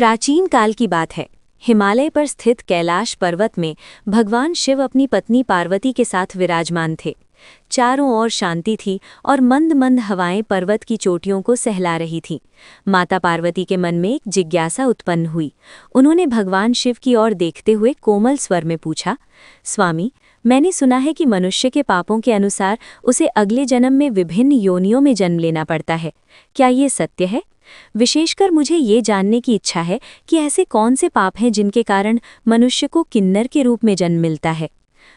प्राचीन काल की बात है। हिमालय पर स्थित कैलाश पर्वत में भगवान शिव अपनी पत्नी पार्वती के साथ विराजमान थे। चारों ओर शांति थी और मंद मंद हवाएं पर्वत की चोटियों को सहला रही थीं। माता पार्वती के मन में एक जिज्ञासा उत्पन्न हुई। उन्होंने भगवान शिव की ओर देखते हुए कोमल स्वर में पूछा, स्वामी, मैंने सुना है कि मनुष्य के पापों के अनुसार उसे अगले जन्म में विभिन्न योनियों में जन्म लेना पड़ता है। क्या ये सत्य है? विशेषकर मुझे ये जानने की इच्छा है कि ऐसे कौन से पाप हैं जिनके कारण मनुष्य को किन्नर के रूप में जन्म मिलता है।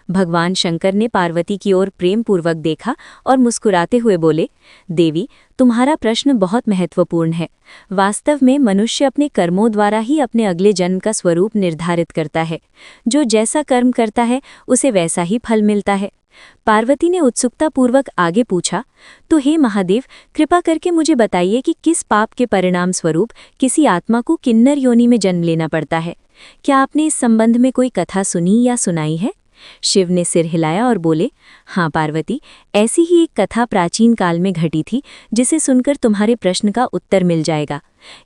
भगवान शंकर ने पार्वती की ओर प्रेम पूर्वक देखा और मुस्कुराते हुए बोले, देवी, तुम्हारा प्रश्न बहुत महत्वपूर्ण है। वास्तव में मनुष्य अपने कर्मों द्वारा ही अपने अगले जन्म का स्वरूप निर्धारित करता है। जो जैसा कर्म करता है उसे वैसा ही फल मिलता है। पार्वती ने उत्सुकतापूर्वक आगे पूछा, तो हे महादेव, कृपा करके मुझे बताइए कि किस पाप के परिणाम स्वरूप किसी आत्मा को किन्नर योनि में जन्म लेना पड़ता है। क्या आपने इस संबंध में कोई कथा सुनी या सुनाई है? शिव ने सिर हिलाया और बोले, हाँ पार्वती, ऐसी ही एक कथा प्राचीन काल में घटी थी जिसे सुनकर तुम्हारे प्रश्न का उत्तर मिल जाएगा।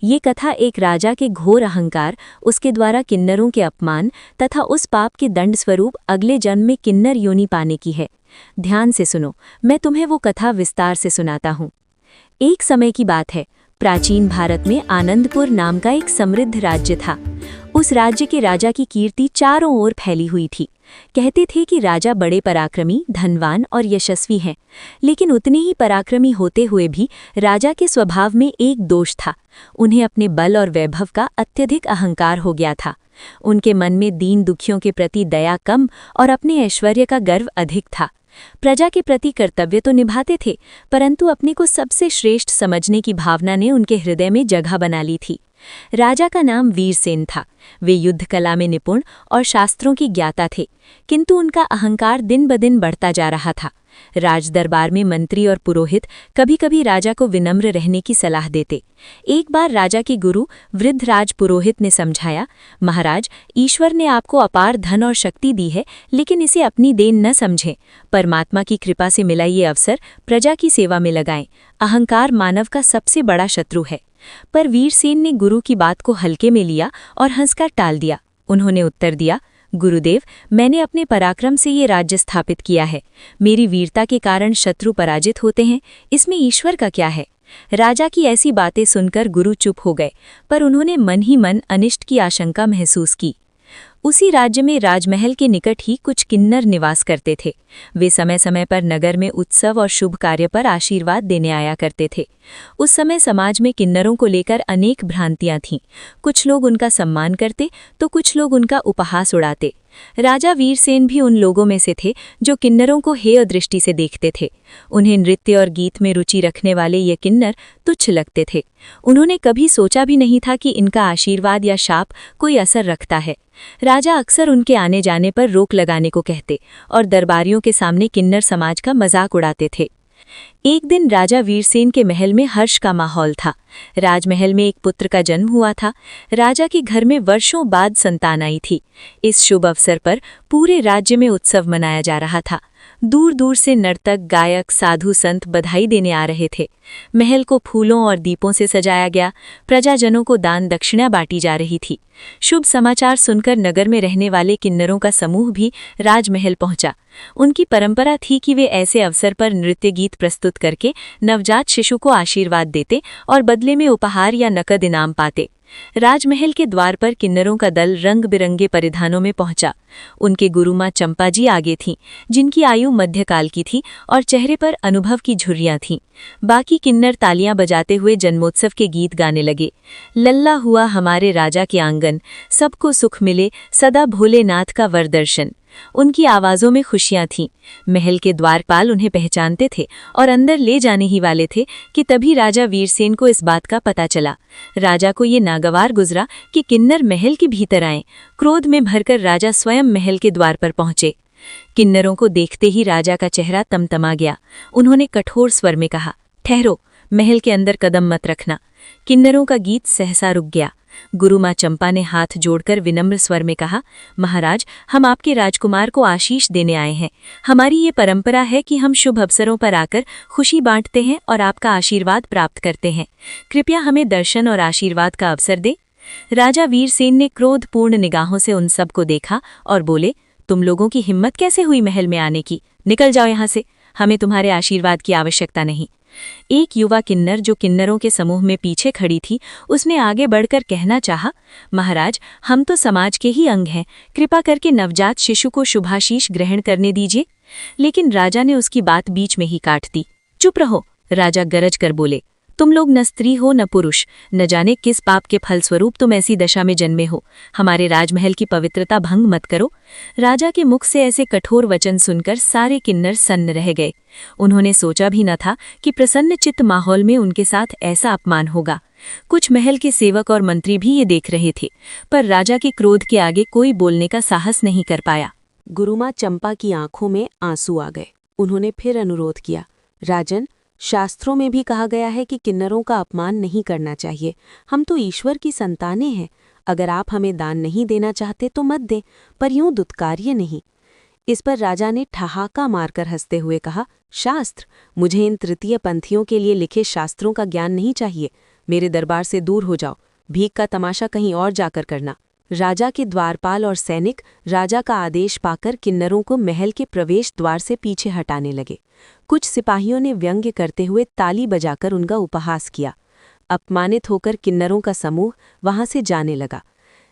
ये कथा एक राजा के घोर अहंकार, उसके द्वारा किन्नरों के अपमान तथा उस पाप के दंड स्वरूप अगले जन्म में किन्नर योनि पाने की है। ध्यान से सुनो, मैं तुम्हें वो कथा विस्तार से सुनाता हूँ। एक समय की बात है। प्राचीन भारत में आनंदपुर नाम का एक समृद्ध राज्य था। उस राज्य के राजा की कीर्ति चारों ओर फैली हुई थी। कहते थे कि राजा बड़े पराक्रमी, धनवान और यशस्वी हैं, लेकिन उतने ही पराक्रमी होते हुए भी राजा के स्वभाव में एक दोष था। उन्हें अपने बल और वैभव का अत्यधिक अहंकार हो गया था। उनके मन में दीन दुखियों के प्रति दया कम और अपने ऐश्वर्य का गर्व अधिक था। प्रजा के प्रति कर्तव्य तो निभाते थे, परंतु अपने को सबसे श्रेष्ठ समझने की भावना ने उनके हृदय में जगह बना ली थी। राजा का नाम वीरसेन था। वे युद्ध कला में निपुण और शास्त्रों की ज्ञाता थे, किंतु उनका अहंकार दिन ब दिन बढ़ता जा रहा था। राज दरबार में मंत्री और पुरोहित कभी कभी राजा को विनम्र रहने की सलाह देते। एक बार राजा के गुरु वृद्ध राज पुरोहित ने समझाया, महाराज, ईश्वर ने आपको अपार धन और शक्ति दी है, लेकिन इसे अपनी देन न समझें। परमात्मा की कृपा से मिला ये अवसर प्रजा की सेवा में लगाएं। अहंकार मानव का सबसे बड़ा शत्रु है। पर वीरसेन ने गुरु की बात को हल्के में लिया और हंसकर टाल दिया। उन्होंने उत्तर दिया, गुरुदेव, मैंने अपने पराक्रम से ये राज्य स्थापित किया है। मेरी वीरता के कारण शत्रु पराजित होते हैं, इसमें ईश्वर का क्या है? राजा की ऐसी बातें सुनकर गुरु चुप हो गए, पर उन्होंने मन ही मन अनिष्ट की आशंका महसूस की। उसी राज्य में राजमहल के निकट ही कुछ किन्नर निवास करते थे। वे समय समय पर नगर में उत्सव और शुभ कार्य पर आशीर्वाद देने आया करते थे। उस समय समाज में किन्नरों को लेकर अनेक भ्रांतियां थीं। कुछ लोग उनका सम्मान करते तो कुछ लोग उनका उपहास उड़ाते। राजा वीरसेन भी उन लोगों में से थे जो किन्नरों को हेय दृष्टि से देखते थे। उन्हें नृत्य और गीत में रुचि रखने वाले ये किन्नर तुच्छ लगते थे। उन्होंने कभी सोचा भी नहीं था कि इनका आशीर्वाद या शाप कोई असर रखता है। राजा अक्सर उनके आने जाने पर रोक लगाने को कहते और दरबारियों के सामने किन्नर समाज का मजाक उड़ाते थे। एक दिन राजा वीरसेन के महल में हर्ष का माहौल था। राजमहल में एक पुत्र का जन्म हुआ था। राजा के घर में वर्षों बाद संतान आई थी। इस शुभ अवसर पर पूरे राज्य में उत्सव मनाया जा रहा था। दूर दूर से नर्तक, गायक, साधु संत बधाई देने आ रहे थे। महल को फूलों और दीपों से सजाया गया। प्रजाजनों को दान दक्षिणा बांटी जा रही थी। शुभ समाचार सुनकर नगर में रहने वाले किन्नरों का समूह भी राजमहल पहुंचा। उनकी परंपरा थी कि वे ऐसे अवसर पर नृत्य गीत प्रस्तुत करके नवजात शिशु को आशीर्वाद देते और बदले में उपहार या नकद इनाम पाते। राजमहल के द्वार पर किन्नरों का दल रंग बिरंगे परिधानों में पहुंचा। उनके गुरु माँ चंपा जी आगे थीं, जिनकी आयु मध्यकाल की थी और चेहरे पर अनुभव की झुर्रियां थीं। बाकी किन्नर तालियां बजाते हुए जन्मोत्सव के गीत गाने लगे। लल्ला हुआ हमारे राजा के आंगन, सबको सुख मिले, सदा भोलेनाथ का वरदर्शन। उनकी आवाज़ों में खुशियां थीं। महल के द्वारपाल उन्हें पहचानते थे और अंदर ले जाने ही वाले थे कि तभी राजा वीरसेन को इस बात का पता चला। राजा को ये नागवार गुजरा कि किन्नर महल के भीतर आए। क्रोध में भरकर राजा स्वयं महल के द्वार पर पहुंचे। किन्नरों को देखते ही राजा का चेहरा तमतमा गया। उन्होंने कठोर स्वर में कहा, ठहरो, महल के अंदर कदम मत रखना। किन्नरों का गीत सहसा रुक गया। गुरु माँ चंपा ने हाथ जोड़कर विनम्र स्वर में कहा, महाराज, हम आपके राजकुमार को आशीष देने आए हैं। हमारी ये परंपरा है कि हम शुभ अवसरों पर आकर खुशी बांटते हैं और आपका आशीर्वाद प्राप्त करते हैं। कृपया हमें दर्शन और आशीर्वाद का अवसर दें। राजा वीरसेन ने क्रोधपूर्ण निगाहों से उन सबको देखा और बोले, तुम लोगों की हिम्मत कैसे हुई महल में आने की? निकल जाओ यहाँ से, हमें तुम्हारे आशीर्वाद की आवश्यकता नहीं। एक युवा किन्नर जो किन्नरों के समूह में पीछे खड़ी थी, उसने आगे बढ़कर कहना चाहा, महाराज, हम तो समाज के ही अंग हैं, कृपा करके नवजात शिशु को शुभाशीष ग्रहण करने दीजिए। लेकिन राजा ने उसकी बात बीच में ही काट दी। चुप रहो, राजा गरज कर बोले, तुम लोग न स्त्री हो न पुरुष, न जाने किस पाप के फलस्वरूप तुम ऐसी दशा में जन्मे हो। हमारे राजमहल की पवित्रता भंग मत करो। राजा के मुख से ऐसे कठोर वचन सुनकर सारे किन्नर सन्न रह गए। उन्होंने सोचा भी न था कि प्रसन्न चित्त माहौल में उनके साथ ऐसा अपमान होगा। कुछ महल के सेवक और मंत्री भी ये देख रहे थे, पर राजा के क्रोध के आगे कोई बोलने का साहस नहीं कर पाया। गुरुमाँ चंपा की आंखों में आंसू आ गए। उन्होंने फिर अनुरोध किया, राजन, शास्त्रों में भी कहा गया है कि किन्नरों का अपमान नहीं करना चाहिए। हम तो ईश्वर की संतानें हैं। अगर आप हमें दान नहीं देना चाहते तो मत दें, पर यूं दुत्कार्य नहीं। इस पर राजा ने ठहाका मारकर हंसते हुए कहा, शास्त्र? मुझे इन तृतीय पंथियों के लिए लिखे शास्त्रों का ज्ञान नहीं चाहिए। मेरे दरबार से दूर हो जाओ। भीख का तमाशा कहीं और जाकर करना। राजा के द्वारपाल और सैनिक राजा का आदेश पाकर किन्नरों को महल के प्रवेश द्वार से पीछे हटाने लगे। कुछ सिपाहियों ने व्यंग्य करते हुए ताली बजाकर उनका उपहास किया। अपमानित होकर किन्नरों का समूह वहां से जाने लगा।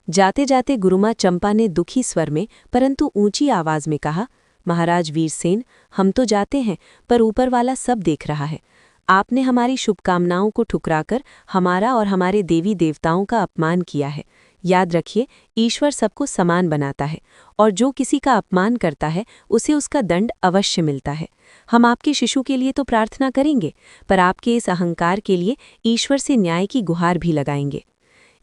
जाते जाते गुरुमाँ चंपा ने दुखी स्वर में परंतु ऊंची आवाज में कहा, महाराज वीरसेन, हम तो जाते हैं, पर ऊपर वाला सब देख रहा है। आपने हमारी शुभकामनाओं को ठुकराकर हमारा और हमारे देवी देवताओं का अपमान किया है। याद रखिए, ईश्वर सबको समान बनाता है और जो किसी का अपमान करता है उसे उसका दंड अवश्य मिलता है। हम आपके शिशु के लिए तो प्रार्थना करेंगे, पर आपके इस अहंकार के लिए ईश्वर से न्याय की गुहार भी लगाएंगे।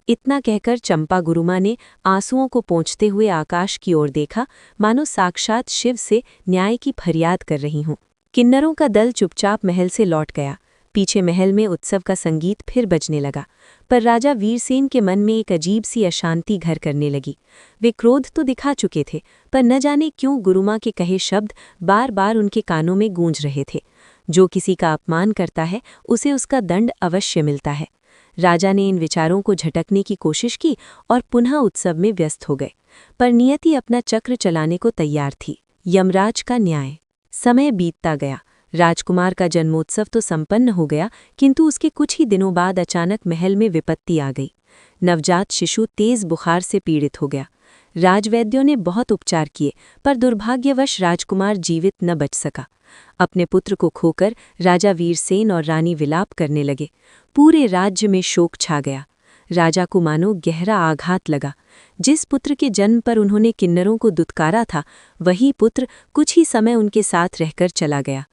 इतना कहकर चंपा गुरुमाँ ने आंसुओं को पोंछते हुए आकाश की ओर देखा, मानो साक्षात शिव से न्याय की फरियाद कर रही हूँ। किन्नरों का दल चुपचाप महल से लौट गया। पीछे महल में उत्सव का संगीत फिर बजने लगा, पर राजा वीरसेन के मन में एक अजीब सी अशांति घर करने लगी। वे क्रोध तो दिखा चुके थे, पर न जाने क्यों गुरुमाँ के कहे शब्द बार बार उनके कानों में गूंज रहे थे। जो किसी का अपमान करता है उसे उसका दंड अवश्य मिलता है। राजा ने इन विचारों को झटकने की कोशिश की और पुनः उत्सव में व्यस्त हो गए, पर नियति अपना चक्र चलाने को तैयार थी। यमराज का न्याय। समय बीतता गया। राजकुमार का जन्मोत्सव तो संपन्न हो गया, किंतु उसके कुछ ही दिनों बाद अचानक महल में विपत्ति आ गई। नवजात शिशु तेज बुखार से पीड़ित हो गया। राजवैद्यों ने बहुत उपचार किए, पर दुर्भाग्यवश राजकुमार जीवित न बच सका। अपने पुत्र को खोकर राजा वीरसेन और रानी विलाप करने लगे। पूरे राज्य में शोक छा गया। राजा को मानो गहरा आघात लगा। जिस पुत्र के जन्म पर उन्होंने किन्नरों को दुत्कारा था, वही पुत्र कुछ ही समय उनके साथ रहकर चला गया।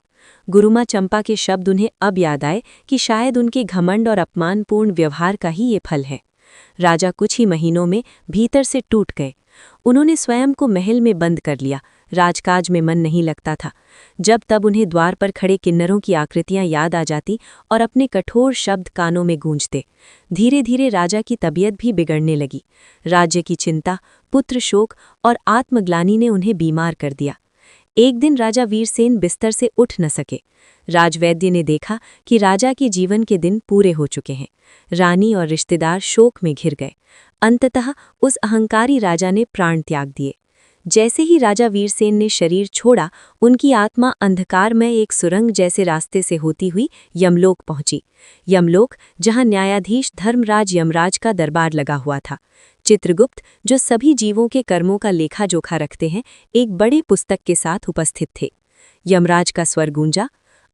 गुरुमाँ चंपा के शब्द उन्हें अब याद आए कि शायद उनके घमंड और अपमानपूर्ण व्यवहार का ही ये फल है। राजा कुछ ही महीनों में भीतर से टूट गए। उन्होंने स्वयं को महल में बंद कर लिया। राजकाज में मन नहीं लगता था। जब तब उन्हें द्वार पर खड़े किन्नरों की आकृतियां याद आ जाती और अपने कठोर शब्द कानों में गूंजते। धीरे धीरे राजा की तबीयत भी बिगड़ने लगी। राज्य की चिंता, पुत्र शोक और आत्मग्लानि ने उन्हें बीमार कर दिया। एक दिन राजा वीरसेन बिस्तर से उठ न सके। राजवैद्य ने देखा कि राजा के जीवन के दिन पूरे हो चुके हैं। रानी और रिश्तेदार शोक में घिर गए। अंततः उस अहंकारी राजा ने प्राण त्याग दिए। जैसे ही राजा वीरसेन ने शरीर छोड़ा, उनकी आत्मा अंधकार में एक सुरंग जैसे रास्ते से होती हुई यमलोक पहुंची। यमलोक, जहां न्यायाधीश धर्मराज यमराज का दरबार लगा हुआ था। चित्रगुप्त, जो सभी जीवों के कर्मों का लेखा जोखा रखते हैं, एक बड़े पुस्तक के साथ उपस्थित थे। यमराज का स्वर गूंजा,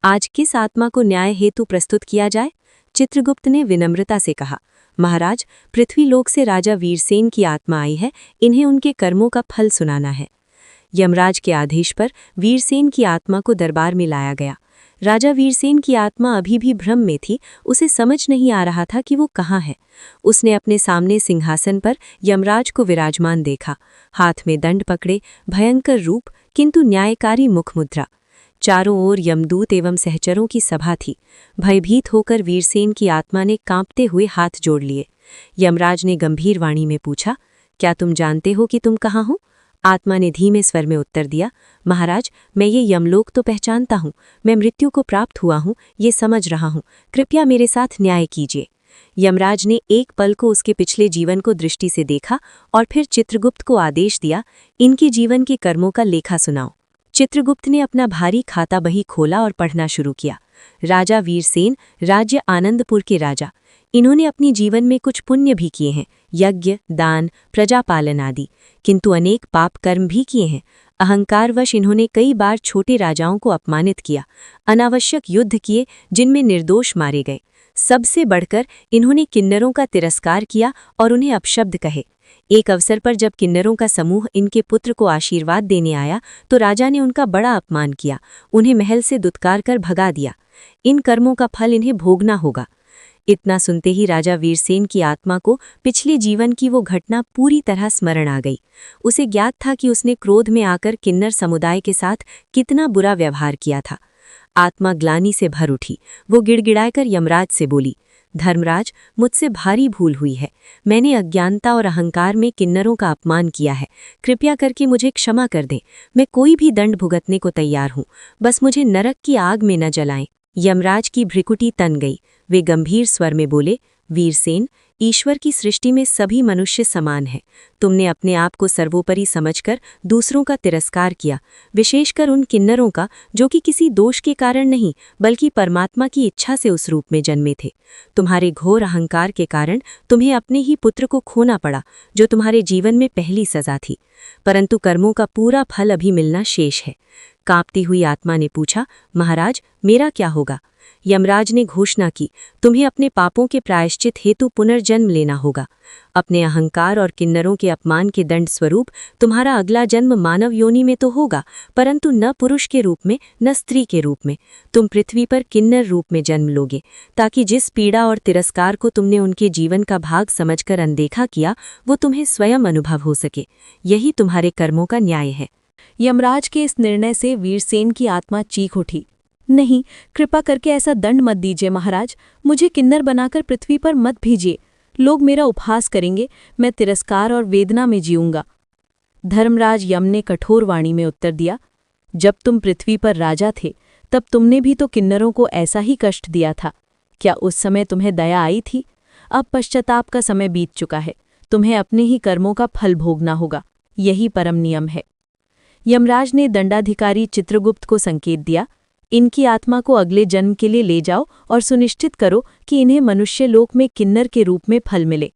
आज किस आत्मा को न्याय हेतु प्रस्तुत किया जाए? चित्रगुप्त ने विनम्रता से कहा, महाराज, पृथ्वीलोक से राजा वीरसेन की आत्मा आई है, इन्हें उनके कर्मों का फल सुनाना है। यमराज के आदेश पर वीरसेन की आत्मा को दरबार में लाया गया। राजा वीरसेन की आत्मा अभी भी भ्रम में थी। उसे समझ नहीं आ रहा था कि वो कहाँ है। उसने अपने सामने सिंहासन पर यमराज को विराजमान देखा, हाथ में दंड पकड़े, भयंकर रूप, किंतु न्यायकारी मुखमुद्रा। चारों ओर यमदूत एवं सहचरों की सभा थी। भयभीत होकर वीरसेन की आत्मा ने कांपते हुए हाथ जोड़ लिए। यमराज ने गंभीर वाणी में पूछा, क्या तुम जानते हो कि तुम कहाँ हो? आत्मा ने धीमे स्वर में उत्तर दिया, महाराज, मैं ये यमलोक तो पहचानता हूँ। मैं मृत्यु को प्राप्त हुआ हूँ, ये समझ रहा हूँ। कृपया मेरे साथ न्याय कीजिए। यमराज ने एक पल को उसके पिछले जीवन को दृष्टि से देखा और फिर चित्रगुप्त को आदेश दिया, इनके जीवन के कर्मों का लेखा सुनाओ। चित्रगुप्त ने अपना भारी खाता बही खोला और पढ़ना शुरू किया। राजा वीरसेन, राज्य आनंदपुर के राजा। इन्होंने अपने जीवन में कुछ पुण्य भी किए हैं, यज्ञ, दान, प्रजापालन आदि, किंतु अनेक पाप कर्म भी किए हैं। अहंकारवश इन्होंने कई बार छोटे राजाओं को अपमानित किया, अनावश्यक युद्ध किए जिनमें निर्दोष मारे गए। सबसे बढ़कर इन्होंने किन्नरों का तिरस्कार किया और उन्हें अपशब्द कहे। एक अवसर पर जब किन्नरों का समूह इनके पुत्र को आशीर्वाद देने आया तो राजा ने उनका बड़ा अपमान किया, उन्हें महल से दुत्कार कर भगा दिया। इन कर्मों का फल इन्हें भोगना होगा। इतना सुनते ही राजा वीरसेन की आत्मा को पिछले जीवन की वो घटना पूरी तरह स्मरण आ गई। उसे ज्ञात था कि उसने क्रोध में आकर किन्नर समुदाय के साथ कितना बुरा व्यवहार किया था। आत्मा ग्लानि से भर उठी। वो गिड़गिड़ाकर यमराज से बोली, धर्मराज, मुझसे भारी भूल हुई है। मैंने अज्ञानता और अहंकार में किन्नरों का अपमान किया है। कृपया करके मुझे क्षमा कर दें। मैं कोई भी दंड भुगतने को तैयार हूँ, बस मुझे नरक की आग में न जलाएं। यमराज की भ्रिकुटी तन गई। वे गंभीर स्वर में बोले, वीरसेन, ईश्वर की सृष्टि में सभी मनुष्य समान हैं। तुमने अपने आप को सर्वोपरि समझकर दूसरों का तिरस्कार किया, विशेषकर उन किन्नरों का जो कि किसी दोष के कारण नहीं बल्कि परमात्मा की इच्छा से उस रूप में जन्मे थे। तुम्हारे घोर अहंकार के कारण तुम्हें अपने ही पुत्र को खोना पड़ा, जो तुम्हारे जीवन में पहली सजा थी। परंतु कर्मों का पूरा फल अभी मिलना शेष है। कांपती हुई आत्मा ने पूछा, महाराज, मेरा क्या होगा? यमराज ने घोषणा की, तुम्हें अपने पापों के प्रायश्चित हेतु पुनर्जन्म लेना होगा। अपने अहंकार और किन्नरों के अपमान के दंड स्वरूप तुम्हारा अगला जन्म मानव योनि में तो होगा, परंतु न पुरुष के रूप में न स्त्री के रूप में। तुम पृथ्वी पर किन्नर रूप में जन्म लोगे, ताकि जिस पीड़ा और तिरस्कार को तुमने उनके जीवन का भाग समझकर अनदेखा किया, वो तुम्हें स्वयं अनुभव हो सके। यही तुम्हारे कर्मों का न्याय है। यमराज के इस निर्णय से वीरसेन की आत्मा चीख उठी, नहीं, कृपा करके ऐसा दंड मत दीजिए महाराज। मुझे किन्नर बनाकर पृथ्वी पर मत भेजिए। लोग मेरा उपहास करेंगे, मैं तिरस्कार और वेदना में जीऊंगा। धर्मराज यम ने कठोर वाणी में उत्तर दिया, जब तुम पृथ्वी पर राजा थे तब तुमने भी तो किन्नरों को ऐसा ही कष्ट दिया था। क्या उस समय तुम्हें दया आई थी? अब पश्चाताप का समय बीत चुका है। तुम्हें अपने ही कर्मों का फल भोगना होगा। यही परम नियम है। यमराज ने दंडाधिकारी चित्रगुप्त को संकेत दिया, इनकी आत्मा को अगले जन्म के लिए ले जाओ और सुनिश्चित करो कि इन्हें मनुष्य लोक में किन्नर के रूप में फल मिले।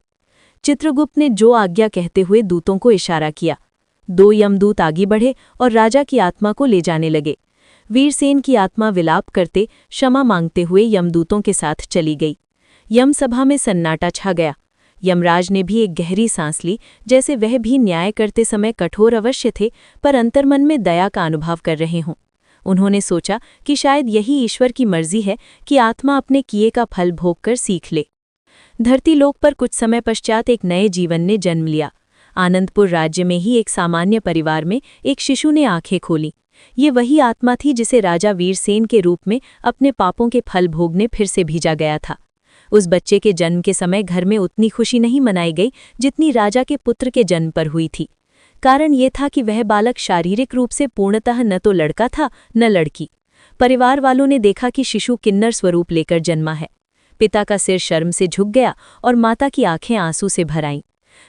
चित्रगुप्त ने जो आज्ञा कहते हुए दूतों को इशारा किया। 2 यमदूत आगे बढ़े और राजा की आत्मा को ले जाने लगे। वीरसेन की आत्मा विलाप करते, क्षमा मांगते हुए यमदूतों के साथ चली गई। यमसभा में सन्नाटा छा गया। यमराज ने भी एक गहरी सांस ली, जैसे वह भी न्याय करते समय कठोर अवश्य थे, पर अंतर्मन में दया का अनुभव कर रहे हों। उन्होंने सोचा कि शायद यही ईश्वर की मर्जी है कि आत्मा अपने किए का फल भोगकर सीख ले। धरती लोक पर कुछ समय पश्चात एक नए जीवन ने जन्म लिया। आनंदपुर राज्य में ही एक सामान्य परिवार में एक शिशु ने आंखें खोली। ये वही आत्मा थी जिसे राजा वीरसेन के रूप में अपने पापों के फल भोगने फिर से भेजा गया था। उस बच्चे के जन्म के समय घर में उतनी खुशी नहीं मनाई गई जितनी राजा के पुत्र के जन्म पर हुई थी। कारण ये था कि वह बालक शारीरिक रूप से पूर्णतः न तो लड़का था न लड़की। परिवार वालों ने देखा कि शिशु किन्नर स्वरूप लेकर जन्मा है। पिता का सिर शर्म से झुक गया और माता की आंखें आंसू से भर आईं।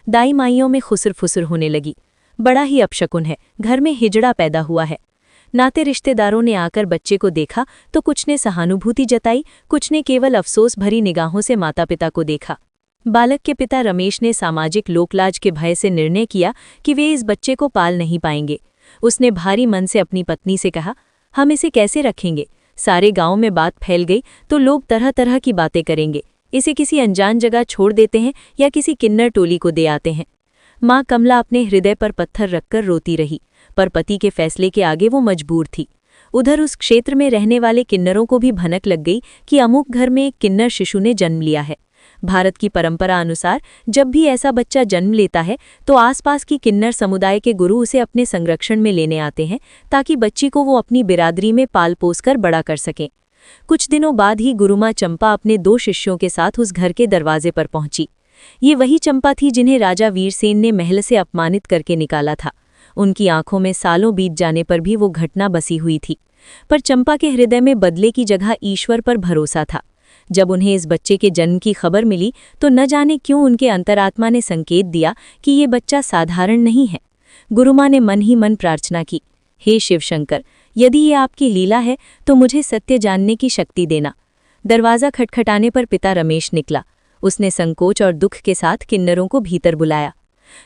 दाई माइयों में खुसर फुसर होने लगी। बड़ा ही अपशकुन है, घर में हिजड़ा पैदा हुआ है। नाते रिश्तेदारों ने आकर बच्चे को देखा तो कुछ ने सहानुभूति जताई, कुछ ने केवल अफसोस भरी निगाहों से माता पिता को देखा। बालक के पिता रमेश ने सामाजिक लोकलाज के भय से निर्णय किया कि वे इस बच्चे को पाल नहीं पाएंगे। उसने भारी मन से अपनी पत्नी से कहा, हम इसे कैसे रखेंगे? सारे गांव में बात फैल गई तो लोग तरह तरह की बातें करेंगे। इसे किसी अनजान जगह छोड़ देते हैं या किसी किन्नर टोली को दे आते हैं। माँ कमला अपने हृदय पर पत्थर रखकर रोती रही, पर पति के फैसले के आगे वो मजबूर थी। उधर उस क्षेत्र में रहने वाले किन्नरों को भी भनक लग गई कि अमुक घर में एक किन्नर शिशु ने जन्म लिया है। भारत की परंपरा अनुसार जब भी ऐसा बच्चा जन्म लेता है तो आसपास की किन्नर समुदाय के गुरु उसे अपने संरक्षण में लेने आते हैं ताकि बच्ची को वो अपनी बिरादरी में पाल पोस कर बड़ा कर सकें। कुछ दिनों बाद ही गुरुमाँ चंपा अपने 2 शिष्यों के साथ उस घर के दरवाजे पर पहुंची। ये वही चंपा थी जिन्हें राजा वीरसेन ने महल से अपमानित करके निकाला था। उनकी आंखों में सालों बीत जाने पर भी वो घटना बसी हुई थी, पर चंपा के हृदय में बदले की जगह ईश्वर पर भरोसा था। जब उन्हें इस बच्चे के जन्म की खबर मिली तो न जाने क्यों उनके अंतरात्मा ने संकेत दिया कि ये बच्चा साधारण नहीं है। गुरुमाँ ने मन ही मन प्रार्थना की, हे शिवशंकर, यदि ये आपकी लीला है तो मुझे सत्य जानने की शक्ति देना। दरवाज़ा खटखटाने पर पिता रमेश निकला। उसने संकोच और दुख के साथ किन्नरों को भीतर बुलाया।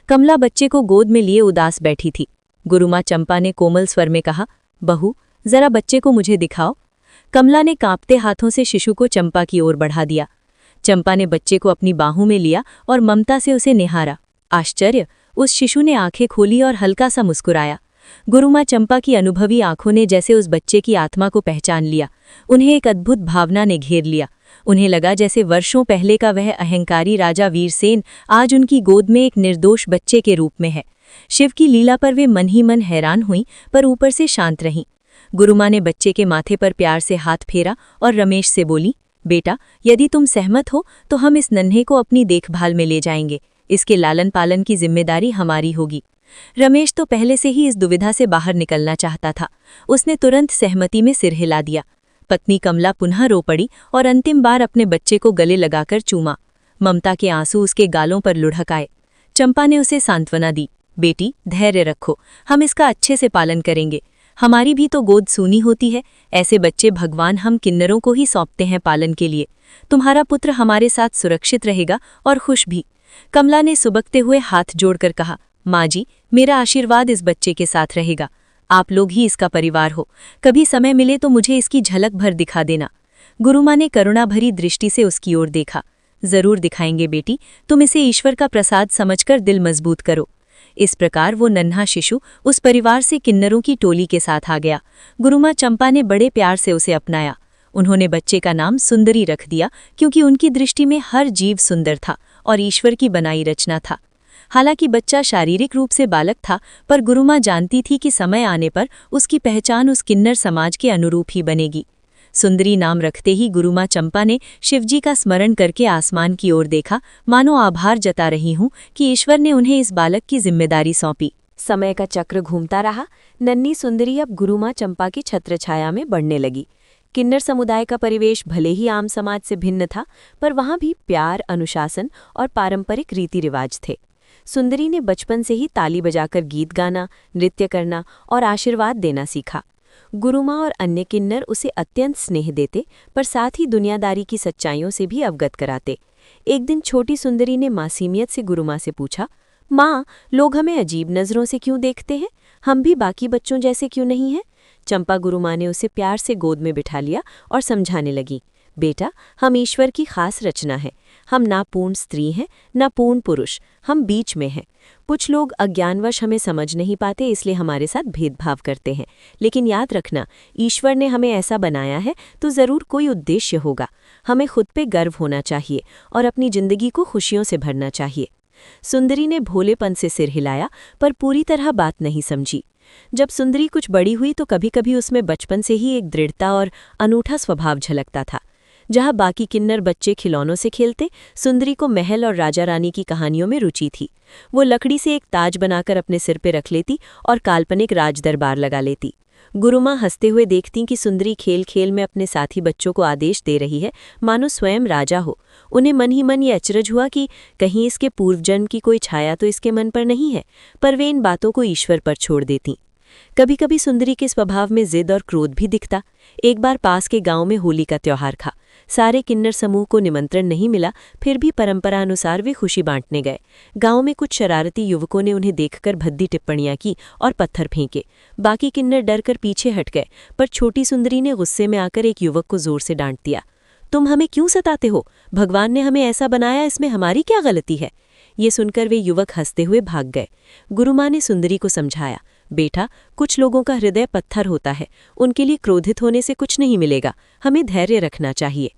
कमला बच्चे को गोद में लिए उदास बैठी थी। गुरुमाँ चंपा ने कोमल स्वर में कहा, बहू, जरा बच्चे को मुझे दिखाओ। कमला ने कांपते हाथों से शिशु को चंपा की ओर बढ़ा दिया। चंपा ने बच्चे को अपनी बाहों में लिया और ममता से उसे निहारा। आश्चर्य! उस शिशु ने आंखें खोली और हल्का सा मुस्कुराया। गुरुमाँ चंपा की अनुभवी आंखों ने जैसे उस बच्चे की आत्मा को पहचान लिया। उन्हें एक अद्भुत भावना ने घेर लिया। उन्हें लगा जैसे वर्षों पहले का वह अहंकारी राजा वीरसेन आज उनकी गोद में एक निर्दोष बच्चे के रूप में है। शिव की लीला पर वे मन ही मन हैरान हुईं, पर ऊपर से शांत रहीं। गुरुमाँ ने बच्चे के माथे पर प्यार से हाथ फेरा और रमेश से बोली, बेटा, यदि तुम सहमत हो तो हम इस नन्हे को अपनी देखभाल में ले जाएंगे। इसके लालन पालन की जिम्मेदारी हमारी होगी। रमेश तो पहले से ही इस दुविधा से बाहर निकलना चाहता था। उसने तुरंत सहमति में सिर हिला दिया। पत्नी कमला पुनः रो पड़ी और अंतिम बार अपने बच्चे को गले लगाकर चूमा। ममता के आंसू उसके गालों पर लुढ़क आए। चंपा ने उसे सांत्वना दी, बेटी, धैर्य रखो, हम इसका अच्छे से पालन करेंगे। हमारी भी तो गोद सूनी होती है। ऐसे बच्चे भगवान हम किन्नरों को ही सौंपते हैं पालन के लिए। तुम्हारा पुत्र हमारे साथ सुरक्षित रहेगा और खुश भी। कमला ने सुबकते हुए हाथ जोड़कर कहा, माँ जी, मेरा आशीर्वाद इस बच्चे के साथ रहेगा। आप लोग ही इसका परिवार हो। कभी समय मिले तो मुझे इसकी झलक भर दिखा देना। गुरुमाँ ने करुणा भरी दृष्टि से उसकी ओर देखा। जरूर दिखाएंगे बेटी, तुम इसे ईश्वर का प्रसाद समझकर दिल मजबूत करो। इस प्रकार वो नन्हा शिशु उस परिवार से किन्नरों की टोली के साथ आ गया। गुरुमाँ चंपा ने बड़े प्यार से उसे अपनाया। उन्होंने बच्चे का नाम सुंदरी रख दिया, क्योंकि उनकी दृष्टि में हर जीव सुंदर था और ईश्वर की बनाई रचना था। हालांकि बच्चा शारीरिक रूप से बालक था, पर गुरुमाँ जानती थी कि समय आने पर उसकी पहचान उस किन्नर समाज के अनुरूप ही बनेगी। सुंदरी नाम रखते ही गुरुमाँ चंपा ने शिवजी का स्मरण करके आसमान की ओर देखा, मानो आभार जता रही हूँ कि ईश्वर ने उन्हें इस बालक की जिम्मेदारी सौंपी। समय का चक्र घूमता रहा। नन्ही सुंदरी अब गुरुमाँ चंपा की छत्रछाया में बढ़ने लगी। किन्नर समुदाय का परिवेश भले ही आम समाज से भिन्न था, पर वहाँ भी प्यार, अनुशासन और पारंपरिक रीति रिवाज थे। सुंदरी ने बचपन से ही ताली बजाकर गीत गाना, नृत्य करना और आशीर्वाद देना सीखा। गुरुमाँ और अन्य किन्नर उसे अत्यंत स्नेह देते, पर साथ ही दुनियादारी की सच्चाइयों से भी अवगत कराते। एक दिन छोटी सुंदरी ने मासूमियत से गुरुमाँ से पूछा, माँ, लोग हमें अजीब नज़रों से क्यों देखते हैं? हम भी बाकी बच्चों जैसे क्यों नहीं हैं? चंपा गुरुमाँ ने उसे प्यार से गोद में बिठा लिया और समझाने लगी, बेटा, हम ईश्वर की खास रचना है। हम ना पूर्ण स्त्री हैं, ना पूर्ण पुरुष, हम बीच में हैं। कुछ लोग अज्ञानवश हमें समझ नहीं पाते, इसलिए हमारे साथ भेदभाव करते हैं। लेकिन याद रखना, ईश्वर ने हमें ऐसा बनाया है तो ज़रूर कोई उद्देश्य होगा। हमें खुद पे गर्व होना चाहिए और अपनी जिंदगी को खुशियों से भरना चाहिए। सुंदरी ने भोलेपन से सिर हिलाया, पर पूरी तरह बात नहीं समझी। जब सुंदरी कुछ बड़ी हुई तो कभी कभी उसमें बचपन से ही एक दृढ़ता और अनूठा स्वभाव झलकता था। जहाँ बाकी किन्नर बच्चे खिलौनों से खेलते, सुंदरी को महल और राजा रानी की कहानियों में रुचि थी। वो लकड़ी से एक ताज बनाकर अपने सिर पे रख लेती और काल्पनिक राज दरबार लगा लेती। गुरुमाँ हंसते हुए देखती कि सुंदरी खेल खेल में अपने साथी बच्चों को आदेश दे रही है, मानो स्वयं राजा हो। उन्हें मन ही मन ये अचरज हुआ कि कहीं इसके पूर्वजन्म की कोई छाया तो इसके मन पर नहीं है, पर वे इन बातों को ईश्वर पर छोड़ देती। कभी कभी सुंदरी के स्वभाव में जिद और क्रोध भी दिखता। एक बार पास के गांव में होली का त्योहार था। सारे किन्नर समूह को निमंत्रण नहीं मिला, फिर भी परंपरा अनुसार वे खुशी बांटने गए। गांव में कुछ शरारती युवकों ने उन्हें देखकर भद्दी टिप्पणियां की और पत्थर फेंके। बाकी किन्नर डर कर पीछे हट गए, पर छोटी सुंदरी ने गुस्से में आकर एक युवक को जोर से डांट दिया, तुम हमें क्यों सताते हो? भगवान ने हमें ऐसा बनाया, इसमें हमारी क्या गलती है? ये सुनकर वे युवक हंसते हुए भाग गए। गुरुमाँ ने सुंदरी को समझाया, बेटा, कुछ लोगों का हृदय पत्थर होता है, उनके लिए क्रोधित होने से कुछ नहीं मिलेगा, हमें धैर्य रखना चाहिए।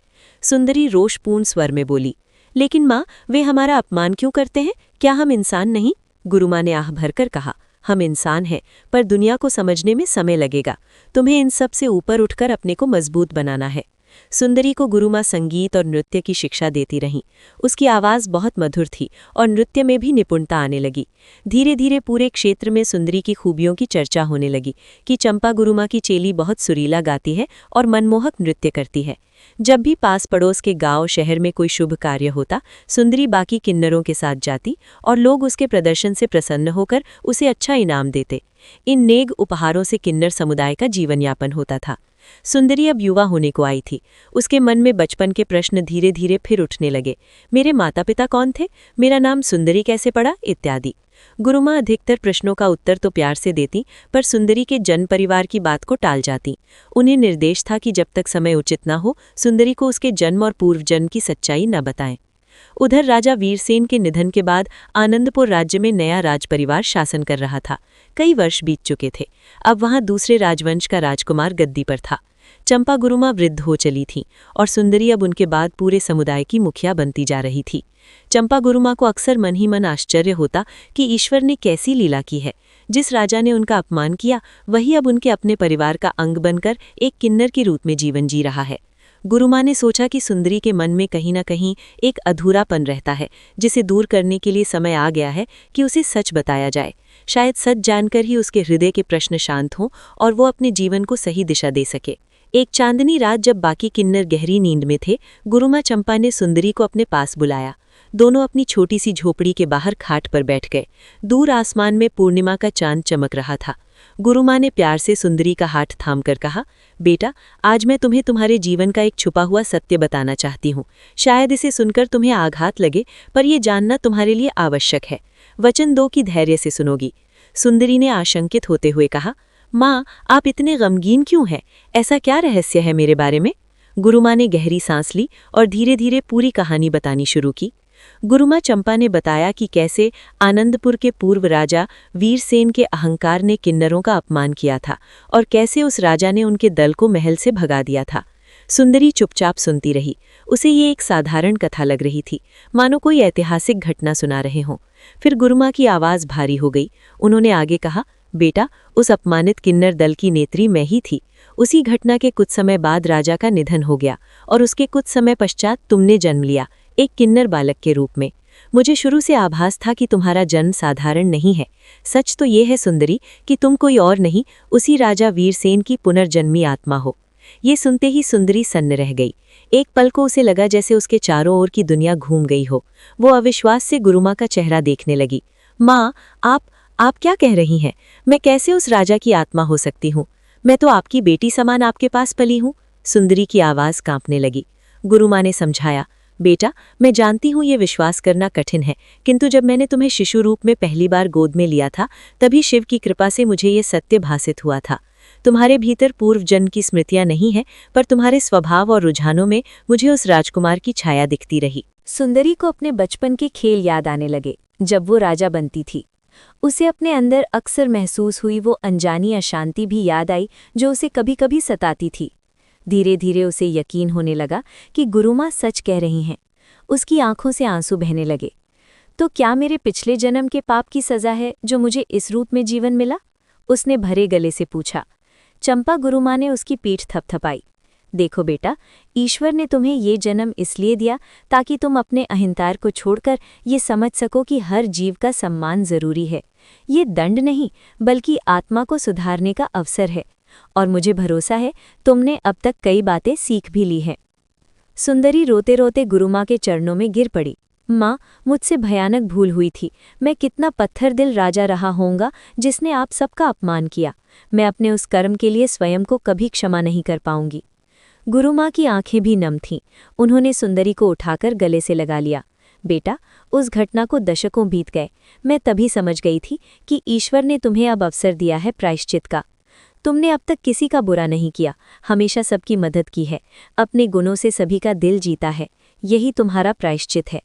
सुंदरी रोषपूर्ण स्वर में बोली, लेकिन माँ, वे हमारा अपमान क्यों करते हैं? क्या हम इंसान नहीं? गुरुमाँ ने आह भरकर कहा, हम इंसान हैं, पर दुनिया को समझने में समय लगेगा। तुम्हें इन सब से ऊपर उठकर अपने को मजबूत बनाना है। सुंदरी को गुरुमाँ संगीत और नृत्य की शिक्षा देती रहीं। उसकी आवाज़ बहुत मधुर थी और नृत्य में भी निपुणता आने लगी। धीरे धीरे पूरे क्षेत्र में सुंदरी की खूबियों की चर्चा होने लगी कि चंपा गुरुमाँ की चेली बहुत सुरीला गाती है और मनमोहक नृत्य करती है। जब भी पास पड़ोस के गांव शहर में कोई शुभ कार्य होता, सुंदरी बाकी किन्नरों के साथ जाती और लोग उसके प्रदर्शन से प्रसन्न होकर उसे अच्छा इनाम देते। इन नेक उपहारों से किन्नर समुदाय का जीवन यापन होता था। सुंदरी अब युवा होने को आई थी। उसके मन में बचपन के प्रश्न धीरे धीरे फिर उठने लगे। मेरे माता पिता कौन थे, मेरा नाम सुंदरी कैसे पड़ा, इत्यादि। गुरुमाँ अधिकतर प्रश्नों का उत्तर तो प्यार से देती, पर सुंदरी के जन परिवार की बात को टाल जाती। उन्हें निर्देश था कि जब तक समय उचित न हो, सुंदरी को उसके जन्म और पूर्व जन्म की सच्चाई न बताएं। उधर राजा वीरसेन के निधन के बाद आनंदपुर राज्य में नया राजपरिवार शासन कर रहा था। कई वर्ष बीत चुके थे। अब वहां दूसरे राजवंश का राजकुमार गद्दी पर था। चंपा गुरुमाँ वृद्ध हो चली थी और सुंदरी अब उनके बाद पूरे समुदाय की मुखिया बनती जा रही थी। चंपा गुरुमाँ को अक्सर मन ही मन आश्चर्य होता कि ईश्वर ने कैसी लीला की है। जिस राजा ने उनका अपमान किया, वही अब उनके अपने परिवार का अंग बनकर एक किन्नर के रूप में जीवन जी रहा है। गुरुमाँ ने सोचा कि सुंदरी के मन में कहीं न कहीं एक अधूरापन रहता है, जिसे दूर करने के लिए समय आ गया है कि उसे सच बताया जाए। शायद सच जानकर ही उसके हृदय के प्रश्न शांत हों और वो अपने जीवन को सही दिशा दे सके। एक चांदनी रात जब बाकी किन्नर गहरी नींद में थे, गुरुमाँ चंपा ने सुंदरी को अपने पास बुलाया। दोनों अपनी छोटी सी झोपड़ी के बाहर खाट पर बैठ गए। दूर आसमान में पूर्णिमा का चांद चमक रहा था। गुरुमाँ ने प्यार से सुंदरी का हाथ थामकर कहा, बेटा, आज मैं तुम्हें तुम्हारे जीवन का एक छुपा हुआ सत्य बताना चाहती हूँ। शायद इसे सुनकर तुम्हें आघात लगे, पर यह जानना तुम्हारे लिए आवश्यक है। वचन दो कि धैर्य से सुनोगी। सुंदरी ने आशंकित होते हुए कहा, माँ, आप इतने गमगीन क्यों हैं? ऐसा क्या रहस्य है मेरे बारे में? गुरुमाँ ने गहरी सांस ली और धीरे धीरे पूरी कहानी बतानी शुरू की। गुरुमाँ चंपा ने बताया कि कैसे आनंदपुर के पूर्व राजा वीरसेन के अहंकार ने किन्नरों का अपमान किया था और कैसे उस राजा ने उनके दल को महल से भगा दिया था। सुंदरी चुपचाप सुनती रही। उसे ये एक साधारण कथा लग रही थी, मानो कोई ऐतिहासिक घटना सुना रहे हों। फिर गुरुमाँ की आवाज़ भारी हो गई। उन्होंने आगे कहा, बेटा, उस अपमानित किन्नर दल की नेत्री मैं ही थी। उसी घटना के कुछ समय बाद राजा का निधन हो गया और उसके कुछ समय पश्चात तुमने जन्म लिया, एक किन्नर बालक के रूप में। मुझे शुरू से आभास था कि तुम्हारा जन्म साधारण नहीं है। सच तो ये है सुंदरी कि तुम कोई और नहीं, उसी राजा वीरसेन की पुनर्जन्मी आत्मा हो। ये सुनते ही सुंदरी सन्न रह गई। एक पल को उसे लगा जैसे उसके चारों ओर की दुनिया घूम गई हो। वो अविश्वास से गुरुमाँ का चेहरा देखने लगी। माँ, आप क्या कह रही हैं? मैं कैसे उस राजा की आत्मा हो सकती हूँ? मैं तो आपकी बेटी समान आपके पास पली हूँ। सुंदरी की आवाज़ कांपने लगी। गुरुमाँ ने समझाया, बेटा, मैं जानती हूँ ये विश्वास करना कठिन है, किंतु जब मैंने तुम्हें शिशु रूप में पहली बार गोद में लिया था, तभी शिव की कृपा से मुझे ये सत्य भासित हुआ था। तुम्हारे भीतर पूर्व जन्म की स्मृतियां नहीं है, पर तुम्हारे स्वभाव और रुझानों में मुझे उस राजकुमार की छाया दिखती रही। सुंदरी को अपने बचपन के खेल याद आने लगे, जब वो राजा बनती थी। उसे अपने अंदर अक्सर महसूस हुई वो अनजानी अशांति भी याद आई, जो उसे कभी कभी सताती थी। धीरे धीरे उसे यकीन होने लगा कि गुरुमाँ सच कह रही हैं। उसकी आंखों से आंसू बहने लगे। तो क्या मेरे पिछले जन्म के पाप की सज़ा है जो मुझे इस रूप में जीवन मिला? उसने भरे गले से पूछा। चंपा गुरुमाँ ने उसकी पीठ थपथपाई। देखो बेटा, ईश्वर ने तुम्हें ये जन्म इसलिए दिया ताकि तुम अपने अहंकार को छोड़कर ये समझ सको कि हर जीव का सम्मान जरूरी है। ये दंड नहीं, बल्कि आत्मा को सुधारने का अवसर है। और मुझे भरोसा है तुमने अब तक कई बातें सीख भी ली हैं। सुंदरी रोते रोते गुरुमाँ के चरणों में गिर पड़ी। माँ, मुझसे भयानक भूल हुई थी। मैं कितना पत्थर दिल राजा रहा होऊंगा जिसने आप सबका अपमान किया। मैं अपने उस कर्म के लिए स्वयं को कभी क्षमा नहीं कर पाऊंगी। गुरुमाँ की आंखें भी नम थीं। उन्होंने सुंदरी को उठाकर गले से लगा लिया। बेटा, उस घटना को दशकों बीत गए। मैं तभी समझ गई थी कि ईश्वर ने तुम्हें अब अवसर दिया है प्रायश्चित का। तुमने अब तक किसी का बुरा नहीं किया, हमेशा सबकी मदद की है, अपने गुणों से सभी का दिल जीता है। यही तुम्हारा प्रायश्चित है।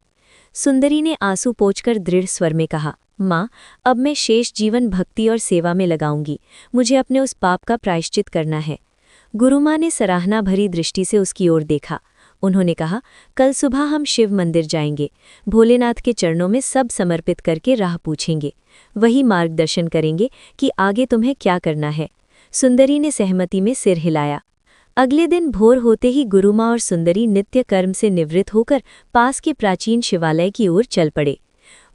सुंदरी ने आंसू पोंछकर दृढ़ स्वर में कहा, माँ, अब मैं शेष जीवन भक्ति और सेवा में लगाऊंगी। मुझे अपने उस पाप का प्रायश्चित करना है। गुरुमाँ ने सराहना भरी दृष्टि से उसकी ओर देखा। उन्होंने कहा, कल सुबह हम शिव मंदिर जाएंगे। भोलेनाथ के चरणों में सब समर्पित करके राह पूछेंगे। वही मार्गदर्शन करेंगे कि आगे तुम्हें क्या करना है। सुंदरी ने सहमति में सिर हिलाया। अगले दिन भोर होते ही गुरुमा और सुंदरी नित्य कर्म से निवृत्त होकर पास के प्राचीन शिवालय की ओर चल पड़े।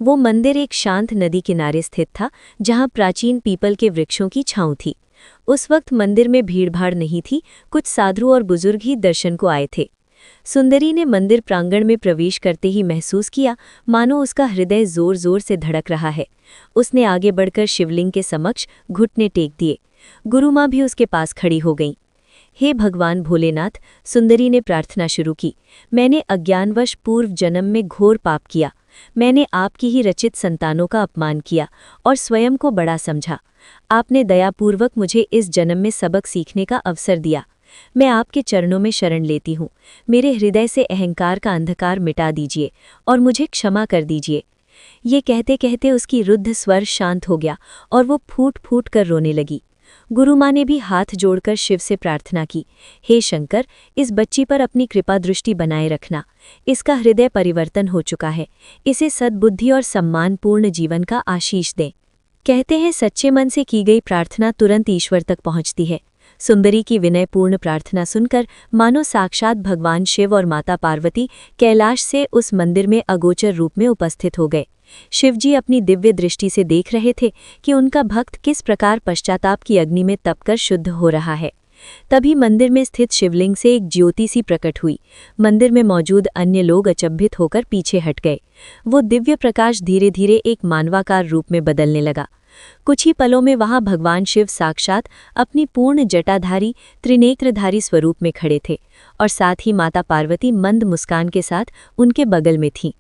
वो मंदिर एक शांत नदी किनारे स्थित था, जहां प्राचीन पीपल के वृक्षों की छांव थी। उस वक्त मंदिर में भीड़भाड़ नहीं थी, कुछ साधु और बुजुर्ग ही दर्शन को आए थे। सुंदरी ने मंदिर प्रांगण में प्रवेश करते ही महसूस किया मानो उसका हृदय जोर जोर से धड़क रहा है। उसने आगे बढ़कर शिवलिंग के समक्ष घुटने टेक दिए। गुरुमाँ भी उसके पास खड़ी हो गईं। हे भगवान भोलेनाथ, सुंदरी ने प्रार्थना शुरू की, मैंने अज्ञानवश पूर्व जन्म में घोर पाप किया। मैंने आपकी ही रचित संतानों का अपमान किया और स्वयं को बड़ा समझा। आपने दयापूर्वक मुझे इस जन्म में सबक सीखने का अवसर दिया। मैं आपके चरणों में शरण लेती हूँ। मेरे हृदय से अहंकार का अंधकार मिटा दीजिए और मुझे क्षमा कर दीजिए। ये कहते कहते उसकी रुद्ध स्वर शांत हो गया और वो फूट फूट कर रोने लगी। गुरुमाँ ने भी हाथ जोड़कर शिव से प्रार्थना की, हे शंकर, इस बच्ची पर अपनी कृपा दृष्टि बनाए रखना। इसका हृदय परिवर्तन हो चुका है। इसे सद्बुद्धि और सम्मानपूर्ण जीवन का आशीष दें। कहते हैं सच्चे मन से की गई प्रार्थना तुरंत ईश्वर तक पहुंचती है। सुंदरी की विनयपूर्ण प्रार्थना सुनकर मानो साक्षात भगवान शिव और माता पार्वती कैलाश से उस मंदिर में अगोचर रूप में उपस्थित हो गए। शिवजी अपनी दिव्य दृष्टि से देख रहे थे कि उनका भक्त किस प्रकार पश्चाताप की अग्नि में तपकर शुद्ध हो रहा है। तभी मंदिर में स्थित शिवलिंग से एक ज्योति सी प्रकट हुई। मंदिर में मौजूद अन्य लोग अचंभित होकर पीछे हट गए। वो दिव्य प्रकाश धीरे धीरे एक मानवाकार रूप में बदलने लगा। कुछ ही पलों में वहां भगवान शिव साक्षात अपनी पूर्ण जटाधारी त्रिनेत्रधारी स्वरूप में खड़े थे और साथ ही माता पार्वती मंद मुस्कान के साथ उनके बगल में थीं।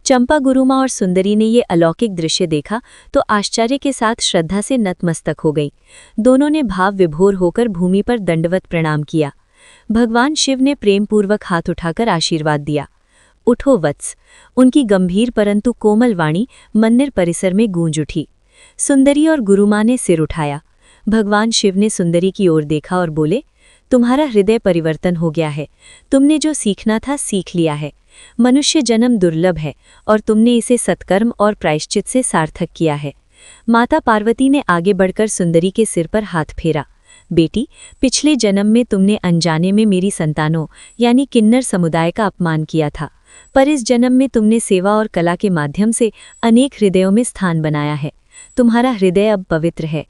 चंपा, गुरुमा और सुंदरी ने ये अलौकिक दृश्य देखा तो आश्चर्य के साथ श्रद्धा से नतमस्तक हो गई। दोनों ने भाव विभोर होकर भूमि पर दंडवत प्रणाम किया। भगवान शिव ने प्रेमपूर्वक हाथ उठाकर आशीर्वाद दिया। उठो वत्स। उनकी गंभीर परंतु कोमल वाणी मंदिर परिसर में गूंज उठी। सुंदरी और गुरुमाँ ने सिर उठाया। भगवान शिव ने सुंदरी की ओर देखा और बोले, तुम्हारा हृदय परिवर्तन हो गया है। तुमने जो सीखना था सीख लिया है। मनुष्य जन्म दुर्लभ है और तुमने इसे सत्कर्म और प्रायश्चित से सार्थक किया है। माता पार्वती ने आगे बढ़कर सुंदरी के सिर पर हाथ फेरा। बेटी, पिछले जन्म में तुमने अनजाने में मेरी संतानों यानी किन्नर समुदाय का अपमान किया था, पर इस जन्म में तुमने सेवा और कला के माध्यम से अनेक हृदयों में स्थान बनाया है। तुम्हारा हृदय अब पवित्र है।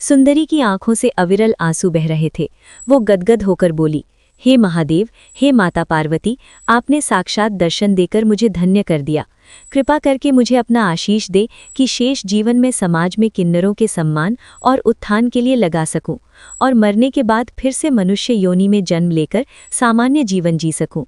सुंदरी की आंखों से अविरल आंसू बह रहे थे। वो गदगद होकर बोली, हे महादेव, हे माता पार्वती, आपने साक्षात दर्शन देकर मुझे धन्य कर दिया। कृपा करके मुझे अपना आशीष दे कि शेष जीवन में समाज में किन्नरों के सम्मान और उत्थान के लिए लगा सकूं और मरने के बाद फिर से मनुष्य योनि में जन्म लेकर सामान्य जीवन जी सकूं।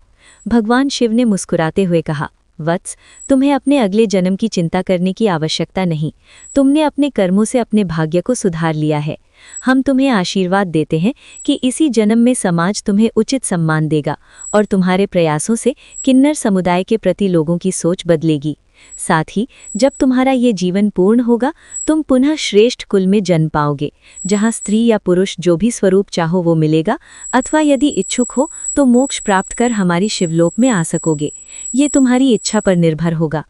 भगवान शिव ने मुस्कुराते हुए कहा, वत्स, तुम्हें अपने अगले जन्म की चिंता करने की आवश्यकता नहीं। तुमने अपने कर्मों से अपने भाग्य को सुधार लिया है। हम तुम्हें आशीर्वाद देते हैं कि इसी जन्म में समाज तुम्हें उचित सम्मान देगा और तुम्हारे प्रयासों से किन्नर समुदाय के प्रति लोगों की सोच बदलेगी। साथ ही जब तुम्हारा ये जीवन पूर्ण होगा, तुम पुनः श्रेष्ठ कुल में जन्म पाओगे, जहाँ स्त्री या पुरुष जो भी स्वरूप चाहो वो मिलेगा, अथवा यदि इच्छुक हो तो मोक्ष प्राप्त कर हमारी शिवलोक में आ सकोगे। ये तुम्हारी इच्छा पर निर्भर होगा।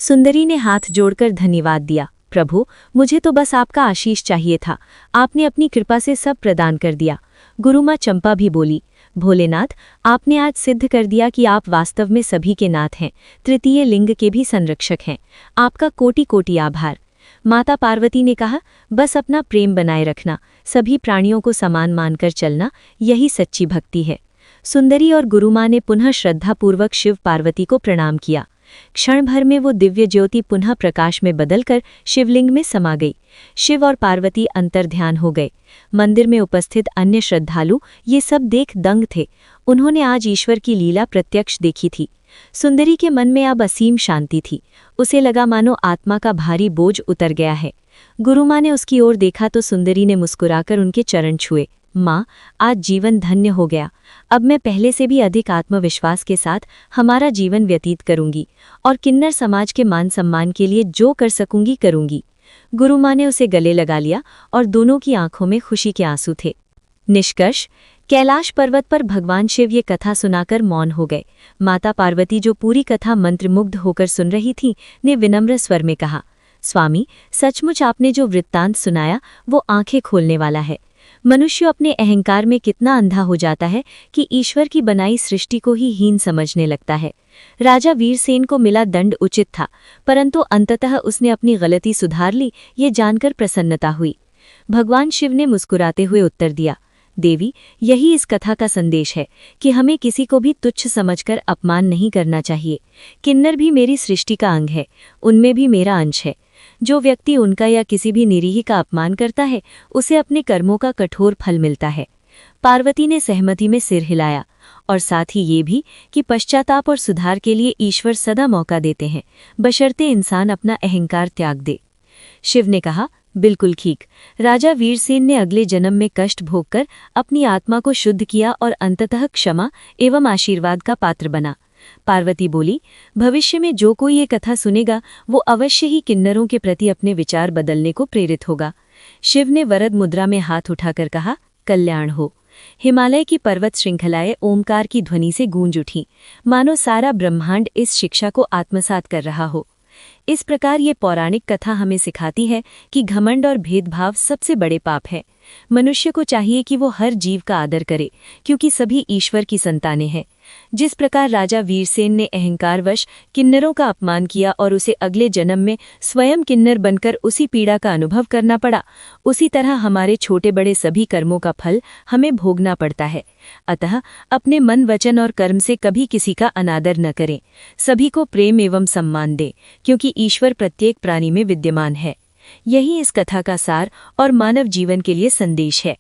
सुंदरी ने हाथ जोड़कर धन्यवाद दिया। प्रभु, मुझे तो बस आपका आशीष चाहिए था। आपने अपनी कृपा से सब प्रदान कर दिया। गुरुमाँ चंपा भी बोली, भोलेनाथ, आपने आज सिद्ध कर दिया कि आप वास्तव में सभी के नाथ हैं, तृतीय लिंग के भी संरक्षक हैं। आपका कोटि कोटि आभार। माता पार्वती ने कहा, बस अपना प्रेम बनाए रखना, सभी प्राणियों को समान मानकर चलना, यही सच्ची भक्ति है। सुंदरी और गुरुमाँ ने पुनः श्रद्धापूर्वक शिव पार्वती को प्रणाम किया। क्षण भर में वो दिव्य ज्योति पुनः प्रकाश में बदलकर शिवलिंग में समा गई। शिव और पार्वती अंतर्ध्यान हो गए। मंदिर में उपस्थित अन्य श्रद्धालु ये सब देख दंग थे। उन्होंने आज ईश्वर की लीला प्रत्यक्ष देखी थी। सुंदरी के मन में अब असीम शांति थी। उसे लगा मानो आत्मा का भारी बोझ उतर गया है। गुरुमाँ ने उसकी ओर देखा तो सुंदरी ने मुस्कुराकर उनके चरण छुए। माँ, आज जीवन धन्य हो गया। अब मैं पहले से भी अधिक आत्मविश्वास के साथ हमारा जीवन व्यतीत करूंगी और किन्नर समाज के मान सम्मान के लिए जो कर सकूंगी करूंगी। गुरुमाँ ने उसे गले लगा लिया और दोनों की आंखों में खुशी के आंसू थे। निष्कर्ष, कैलाश पर्वत पर भगवान शिव ये कथा सुनाकर मौन हो गए। माता पार्वती, जो पूरी कथा मंत्रमुग्ध होकर सुन रही थी, ने विनम्र स्वर में कहा, स्वामी, सचमुच आपने जो वृत्तांत सुनाया वो आंखें खोलने वाला है। मनुष्य अपने अहंकार में कितना अंधा हो जाता है कि ईश्वर की बनाई सृष्टि को ही हीन समझने लगता है। राजा वीरसेन को मिला दंड उचित था, परंतु अंततः उसने अपनी गलती सुधार ली, ये जानकर प्रसन्नता हुई। भगवान शिव ने मुस्कुराते हुए उत्तर दिया, देवी, यही इस कथा का संदेश है कि हमें किसी को भी तुच्छ समझकर अपमान नहीं करना चाहिए। किन्नर भी मेरी सृष्टि का अंग है, उनमें भी मेरा अंश है। जो व्यक्ति उनका या किसी भी निरीह का अपमान करता है, उसे अपने कर्मों का कठोर फल मिलता है। पार्वती ने सहमति में सिर हिलाया, और साथ ही ये भी कि पश्चाताप और सुधार के लिए ईश्वर सदा मौका देते हैं, बशर्ते इंसान अपना अहंकार त्याग दे। शिव ने कहा, बिल्कुल ठीक। राजा वीरसेन ने अगले जन्म में कष्ट भोगकर अपनी आत्मा को शुद्ध किया और अंततः क्षमा एवं आशीर्वाद का पात्र बना। पार्वती बोली, भविष्य में जो कोई ये कथा सुनेगा वो अवश्य ही किन्नरों के प्रति अपने विचार बदलने को प्रेरित होगा। शिव ने वरद मुद्रा में हाथ उठाकर कहा, कल्याण हो। हिमालय की पर्वत श्रृंखलाएं ओमकार की ध्वनि से गूंज उठीं, मानो सारा ब्रह्मांड इस शिक्षा को आत्मसात कर रहा हो। इस प्रकार ये पौराणिक कथा हमें सिखाती है कि घमंड और भेदभाव सबसे बड़े पाप है। मनुष्य को चाहिए कि वो हर जीव का आदर करे, क्योंकि सभी ईश्वर की संतानें हैं। जिस प्रकार राजा वीरसेन ने अहंकारवश किन्नरों का अपमान किया और उसे अगले जन्म में स्वयं किन्नर बनकर उसी पीड़ा का अनुभव करना पड़ा, उसी तरह हमारे छोटे बड़े सभी कर्मों का फल हमें भोगना पड़ता है। अतः अपने मन, वचन और कर्म से कभी किसी का अनादर न करें। सभी को प्रेम एवं सम्मान दें, क्योंकि ईश्वर प्रत्येक प्राणी में विद्यमान है। यही इस कथा का सार और मानव जीवन के लिए संदेश है।